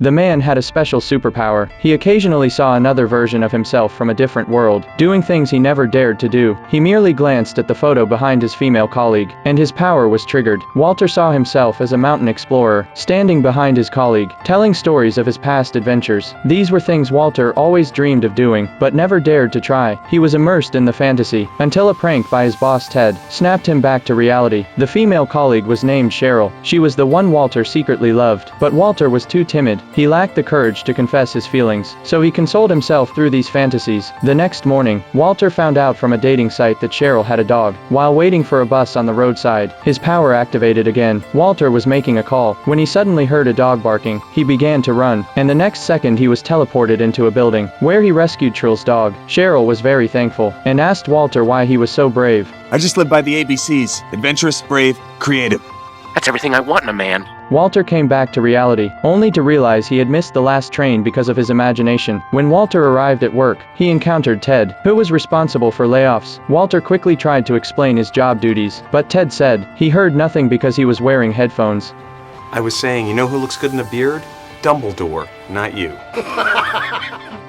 The man had a special superpower. He occasionally saw another version of himself from a different world, doing things he never dared to do. He merely glanced at the photo behind his female colleague, and his power was triggered. Walter saw himself as a mountain explorer, standing behind his colleague, telling stories of his past adventures. These were things Walter always dreamed of doing, but never dared to try. He was immersed in the fantasy, until a prank by his boss Ted snapped him back to reality. The female colleague was named Cheryl. She was the one Walter secretly loved, but Walter was too timid. He lacked the courage to confess his feelings, so he consoled himself through these fantasies. The next morning, Walter found out from a dating site that Cheryl had a dog. While waiting for a bus on the roadside, his power activated again. Walter was making a call when he suddenly heard a dog barking. He began to run, and the next second he was teleported into a building, where he rescued Cheryl's dog. Cheryl was very thankful, and asked Walter why he was so brave. I just live by the ABCs. Adventurous, brave, creative. That's everything I want in a man. Walter came back to reality, only to realize he had missed the last train because of his imagination. When Walter arrived at work, he encountered Ted, who was responsible for layoffs. Walter quickly tried to explain his job duties, but Ted said he heard nothing because he was wearing headphones. I was saying, you know who looks good in a beard? Dumbledore, not you.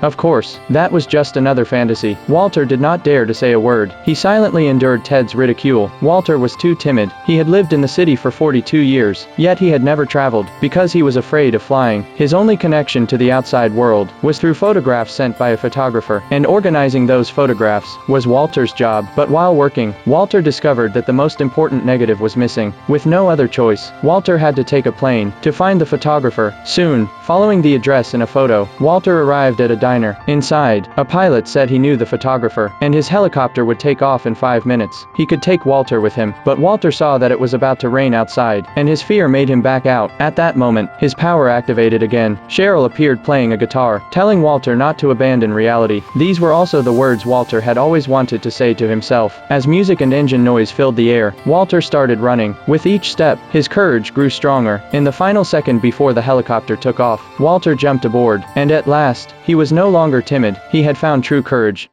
Of course, that was just another fantasy. Walter did not dare to say a word. He silently endured Ted's ridicule. Walter was too timid. He had lived in the city for 42 years, yet he had never traveled, because he was afraid of flying. His only connection to the outside world was through photographs sent by a photographer, and organizing those photographs was Walter's job. But while working, Walter discovered that the most important negative was missing. With no other choice, Walter had to take a plane to find the photographer. Soon, following the address in a photo, Walter arrived at a diner. Inside, a pilot said he knew the photographer, and his helicopter would take off in 5 minutes. He could take Walter with him, but Walter saw that it was about to rain outside, and his fear made him back out. At that moment, his power activated again. Cheryl appeared playing a guitar, telling Walter not to abandon reality. These were also the words Walter had always wanted to say to himself. As music and engine noise filled the air, Walter started running. With each step, his courage grew stronger. In the final second before the helicopter took off, Walter jumped aboard, and at last, he was no longer timid. He had found true courage.